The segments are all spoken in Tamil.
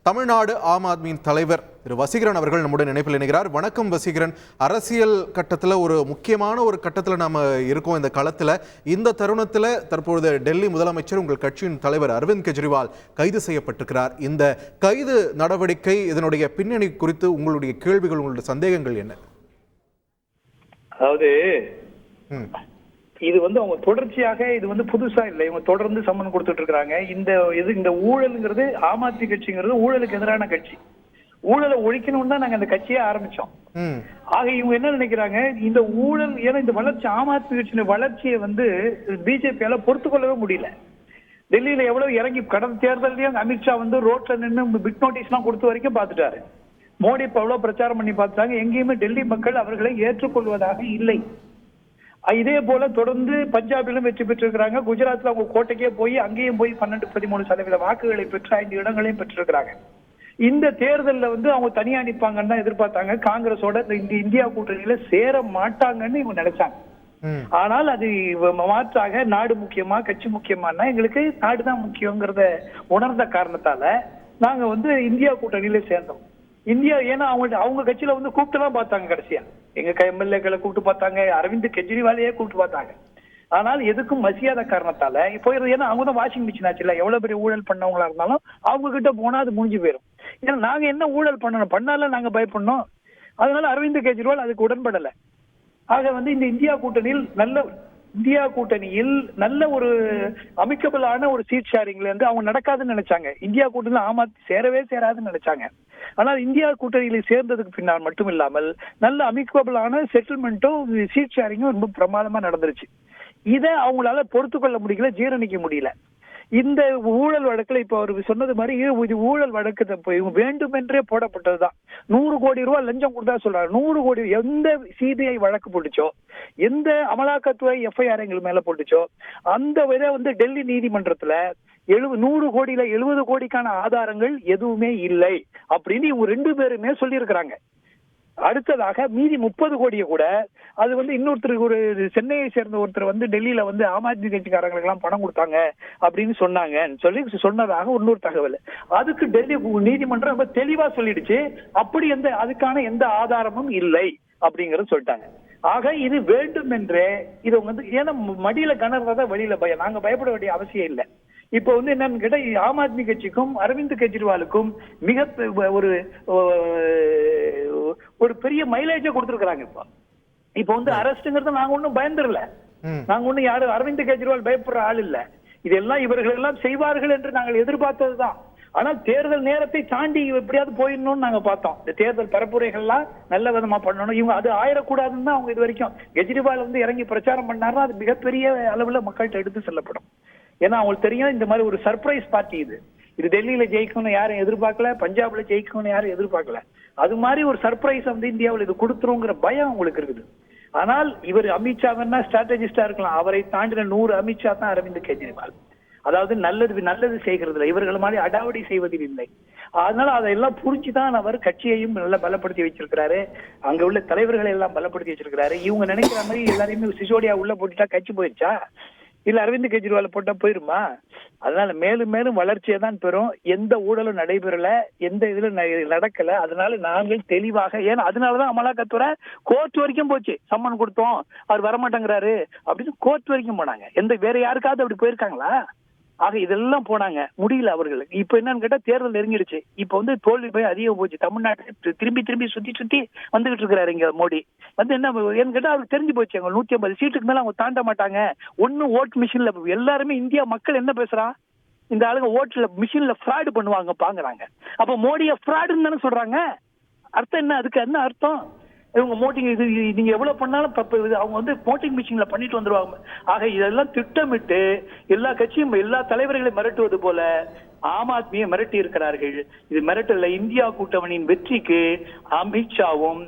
தமிழ்நாடு ஆம் ஆத்மியின் தலைவர் திரு வசீகரன் அவர்கள் நம்முடைய இணைப்பில் இணைகிறார். வணக்கம் வசீகரன். அரசியல் கட்டத்தில் ஒரு முக்கியமான ஒரு கட்டத்தில் நாம் இருக்கோம். இந்த களத்தில் இந்த தருணத்தில் தற்பொழுது டெல்லி முதலமைச்சர் உங்கள் கட்சியின் தலைவர் அரவிந்த் கெஜ்ரிவால் கைது செய்யப்பட்டிருக்கிறார். இந்த கைது நடவடிக்கை, இதனுடைய பின்னணி குறித்து உங்களுடைய கேள்விகள், உங்களுடைய சந்தேகங்கள் என்ன? அதாவது இது அவங்க தொடர்ச்சியாக இது புதுசா இல்லை. இவங்க தொடர்ந்து சம்மன் கொடுத்துட்டு இருக்காங்க. இந்த ஊழல்ங்கிறது ஆம் ஆத்மி கட்சிங்கிறது ஊழலுக்கு எதிரான கட்சி. ஊழலை ஒழிக்கணும்னு தான் நாங்க அந்த கட்சியை ஆரம்பிச்சோம். ஆக இவங்க என்ன நினைக்கிறாங்க, இந்த ஊழல், ஏன்னா இந்த வளர்ச்சி, ஆம் ஆத்மி கட்சியின் வளர்ச்சியை பிஜேபியால பொறுத்து கொள்ளவே முடியல. டெல்லியில எவ்வளவு இறங்கி, கடந்த தேர்தலையும் அமித்ஷா ரோட்ல நின்று பிட் நோட்டீஸ் எல்லாம் கொடுத்த வரைக்கும் பாத்துட்டாரு. மோடி இப்ப எவ்வளவு பிரச்சாரம் பண்ணி பார்த்தாங்க. எங்கேயுமே டெல்லி மக்கள் அவர்களை ஏற்றுக்கொள்வதாக இல்லை. இதே போல தொடர்ந்து பஞ்சாபிலும் வெற்றி பெற்றிருக்கிறாங்க. குஜராத்ல அவங்க கோட்டைக்கே போய் அங்கேயும் போய் 12-13% வாக்குகளை பெற்று 5 இடங்களையும் பெற்றிருக்கிறாங்க. இந்த தேர்தலில் அவங்க தனியா நிற்பாங்கன்னு தான் எதிர்பார்த்தாங்க. காங்கிரஸோட இந்த இந்தியா கூட்டணியில சேர மாட்டாங்கன்னு இவங்க நினைச்சாங்க. ஆனால் அது மாற்றாக நாடு முக்கியமா கட்சி முக்கியமானா, எங்களுக்கு நாடுதான் முக்கியங்கிறத உணர்ந்த காரணத்தால நாங்க இந்தியா கூட்டணியில சேர்ந்தோம். இந்தியா, ஏன்னா அவங்க கட்சியில கூப்பிட்டுலாம் பார்த்தாங்க. கடைசியா எங்க எம்எல்ஏக்களை கூப்பிட்டு பார்த்தாங்க, அரவிந்த் கெஜ்ரிவாலையே கூப்பிட்டு பார்த்தாங்க. ஆனால் எதுக்கும் மசியாத காரணத்தால போயிருது. ஏன்னா அவங்க தான் வாஷிங் மிஷின் ஆச்சு இல்ல. எவ்வளவு பெரிய ஊழல் பண்ணவங்களா இருந்தாலும் அவங்க கிட்ட போனா அது முடிஞ்சு போயிடும். ஏன்னா நாங்க என்ன ஊழல் பண்ணாலும் நாங்க பயப்படணும். அதனால அரவிந்த் கெஜ்ரிவால் அதுக்கு உடன்படலை. ஆக இந்த இந்தியா கூட்டணியில் நல்ல ஒரு அமிக்கபிளான ஒரு சீட் ஷேரிங்ல அவங்க நடக்காதுன்னு நினைச்சாங்க. இந்தியா கூட்டணியில் ஆம் ஆத்மி சேராதுன்னு நினைச்சாங்க. ஆனால் இந்தியா கூட்டணியில சேர்ந்ததுக்கு பின்னால் மட்டும் இல்லாமல் நல்ல அமிக்கபிளான செட்டில்மெண்ட்டும் சீட் ஷேரிங்கும் ரொம்ப பிரமாதமா நடந்துருச்சு. இதை அவங்களால பொறுத்து கொள்ள முடியல, ஜீரணிக்க முடியல. இந்த ஊழல் வழக்குல இப்ப அவர் சொன்னது மாதிரி இது ஊழல் வழக்கு வேண்டுமென்றே போடப்பட்டதுதான். 100 கோடி ரூபாய் லஞ்சம் கொடுத்தா சொல்றாரு. 100 கோடி எந்த சிபிஐ வழக்கு போட்டுச்சோ, எந்த அமலாக்கத்துறை எஃப்ஐஆர் எங்கள் மேல போட்டுச்சோ, அந்த வித டெல்லி நீதிமன்றத்துல 100 கோடியில 70 கோடிக்கான ஆதாரங்கள் எதுவுமே இல்லை அப்படின்னு இவங்க 2 பேருமே சொல்லி இருக்கிறாங்க. அடுத்ததாக மீதி 30 கோடியை கூட அது இன்னொருத்தர், ஒரு சென்னையை சேர்ந்த ஒருத்தர் டெல்லியில ஆம் ஆத்மி கட்சிக்காரங்களுக்கு எல்லாம் பணம் கொடுத்தாங்க அப்படின்னு சொன்னதாக இன்னொரு தகவல். அதுக்கு டெல்லி நீதிமன்றம் ரொம்ப தெளிவா சொல்லிடுச்சு, அப்படி அதுக்கான எந்த ஆதாரமும் இல்லை அப்படிங்கறத சொல்லிட்டாங்க. ஆக இது வேண்டும் என்றே இது ஏன்னா மடியில கணர்றத வழியில பயம். நாங்க பயப்பட வேண்டிய அவசியம் இல்லை. இப்ப என்னன்னு கேட்டா, ஆம் ஆத்மி கட்சிக்கும் அரவிந்த் கெஜ்ரிவாலுக்கும் மிக ஒரு பெரிய மைலேஜை கொடுத்திருக்கிறாங்க. இப்ப அரஸ்ட்ங்கிறது நாங்க ஒண்ணும் பயந்துடல. நாங்க ஒண்ணும் யாரும் அரவிந்த் கெஜ்ரிவால் பயப்படுற ஆள் இல்ல. இதெல்லாம் இவர்கள் எல்லாம் செய்வார்கள் என்று நாங்கள் எதிர்பார்த்ததுதான். ஆனால் தேர்தல் நேரத்தை தாண்டி எப்படியாவது போயிடணும்னு நாங்க பார்த்தோம். இந்த தேர்தல் பரப்புரைகள்லாம் நல்ல விதமா பண்ணணும். இவங்க அது ஆயிடக்கூடாதுன்னு தான் அவங்க இது வரைக்கும் கெஜ்ரிவால் இறங்கி பிரச்சாரம் பண்ணாருன்னா அது மிகப்பெரிய அளவுல மக்கள்கிட்ட எடுத்து செல்லப்படும். ஏன்னா அவங்களுக்கு தெரியும் இந்த மாதிரி ஒரு சர்ப்ரைஸ் பார்ட்டி இது டெல்லியில ஜெயிக்கணும்னு யாரும் எதிர்பார்க்கல, பஞ்சாப்ல ஜெயிக்கணும்னு யாரும் எதிர்பார்க்கல. அது மாதிரி ஒரு சர்ப்ரைஸ் இந்தியாவில் இது கொடுத்துருங்கிற பயம் அவங்களுக்கு இருக்குது. ஆனால் இவர் அமித்ஷா வேணா ஸ்ட்ராட்டஜிஸ்டா இருக்கலாம், அவரை தாண்டின 100 அமித்ஷா தான் அரவிந்த் கெஜ்ரிவால். அதாவது நல்லது செய்கிறது இவர்கள் மாதிரி அடாவடி செய்வதில் இல்லை. அதனால அதெல்லாம் புரிஞ்சுதான் அவர் கட்சியையும் நல்லா பலப்படுத்தி வச்சிருக்கிறாரு. அங்க உள்ள தலைவர்களை எல்லாம் பலப்படுத்தி வச்சிருக்கிறாரு. இவங்க நினைக்கிற மாதிரி எல்லாரையுமே சிசோடியா உள்ள போட்டுட்டா கட்சி போயிடுச்சா, இல்ல அரவிந்த் கெஜ்ரிவால் போட்டா போயிருமா? அதனால மேலும் மேலும் வளர்ச்சியை தான் பெறும். எந்த ஊழலும் நடைபெறல, எந்த இதுல நடக்கல. அதனால நாங்கள் தெளிவாக, ஏன்னா அதனாலதான் அமலாக்கத்துறை கோர்ட் வரைக்கும் போச்சு. சம்மன் கொடுத்தோம், அவர் வரமாட்டேங்கிறாரு அப்படின்னு கோர்ட் வரைக்கும் போனாங்க. வேற யாருக்காவது அப்படி போயிருக்காங்களா? ஆக இதெல்லாம் போனாங்க, முடியல அவர்களுக்கு. இப்ப என்னன்னு கேட்டா தேர்தல் நெருங்கிடுச்சு. இப்ப தோல்வி போய் அதிகம் போச்சு. தமிழ்நாட்டை திரும்பி சுத்தி வந்துகிட்டு இருக்கிறாரு இங்க மோடி. என்ன கேட்டா அவருக்கு தெரிஞ்சு போச்சு, அவங்க 150 சீட்டுக்கு மேல அவங்க தாண்ட மாட்டாங்க. ஒன்னும் ஓட் மிஷின்ல எல்லாருமே இந்தியா மக்கள் என்ன பேசுறான், இந்த ஆளுங்க ஓட்டுல மிஷின்ல ஃப்ராடு பண்ணுவாங்க பாக்குறாங்க. அப்ப மோடிய ஃப்ராடுன்னு தானே சொல்றாங்க. அர்த்தம் என்ன? அதுக்கு என்ன அர்த்தம்? இவங்க மோட்டிங் இது நீங்க எவ்வளவு பண்ணாலும் தப்பு. அவங்க போட்டிங் மிஷின்ல பண்ணிட்டு வந்துருவாங்க. ஆக இதெல்லாம் திட்டமிட்டு எல்லா கட்சியும் எல்லா தலைவர்களையும் மிரட்டுவது போல ஆம் ஆத்மியை மிரட்டி இருக்கிறார்கள். இது மிரட்டல. இந்தியா கூட்டணியின் வெற்றிக்கு அமித்ஷாவும்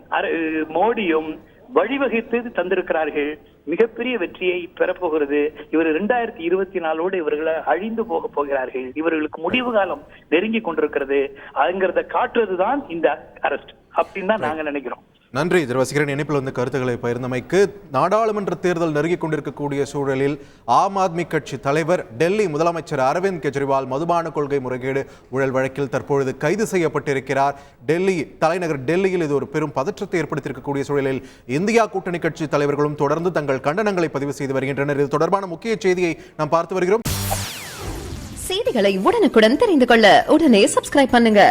மோடியும் வழிவகுத்து தந்திருக்கிறார்கள். மிகப்பெரிய வெற்றியை பெறப்போகிறது. இவர் 2024 இவர்களை அழிந்து போக போகிறார்கள். இவர்களுக்கு முடிவு காலம் நெருங்கி கொண்டிருக்கிறது. அதுங்கிறத காட்டுறதுதான் இந்த அரெஸ்ட் அப்படின்னு தான் நாங்க நினைக்கிறோம். நன்றி வசீகரன், இணைப்பில் வந்து கருத்துக்களை பகிர்ந்தமைக்கு. நாடாளுமன்ற தேர்தல் நெருங்கிக் கொண்டிருக்கக்கூடிய சூழலில் ஆம் ஆத்மி கட்சி தலைவர் டெல்லி முதலமைச்சர் அரவிந்த் கெஜ்ரிவால் மதுபான கொள்கை முறைகேடு ஊழல் வழக்கில் தற்பொழுது கைது செய்யப்பட்டிருக்கிறார். தலைநகர் டெல்லியில் இது ஒரு பெரும் பதற்றத்தை ஏற்படுத்தியிருக்கக்கூடிய சூழலில் இந்தியா கூட்டணி கட்சி தலைவர்களும் தொடர்ந்து தங்கள் கண்டனங்களை பதிவு செய்து வருகின்றனர். இது தொடர்பான முக்கிய செய்தியை நாம் பார்த்து வருகிறோம். செய்திகளை உடனுக்குடன் தெரிந்து கொள்ள உடனே சப்ஸ்கிரைப் பண்ணுங்க.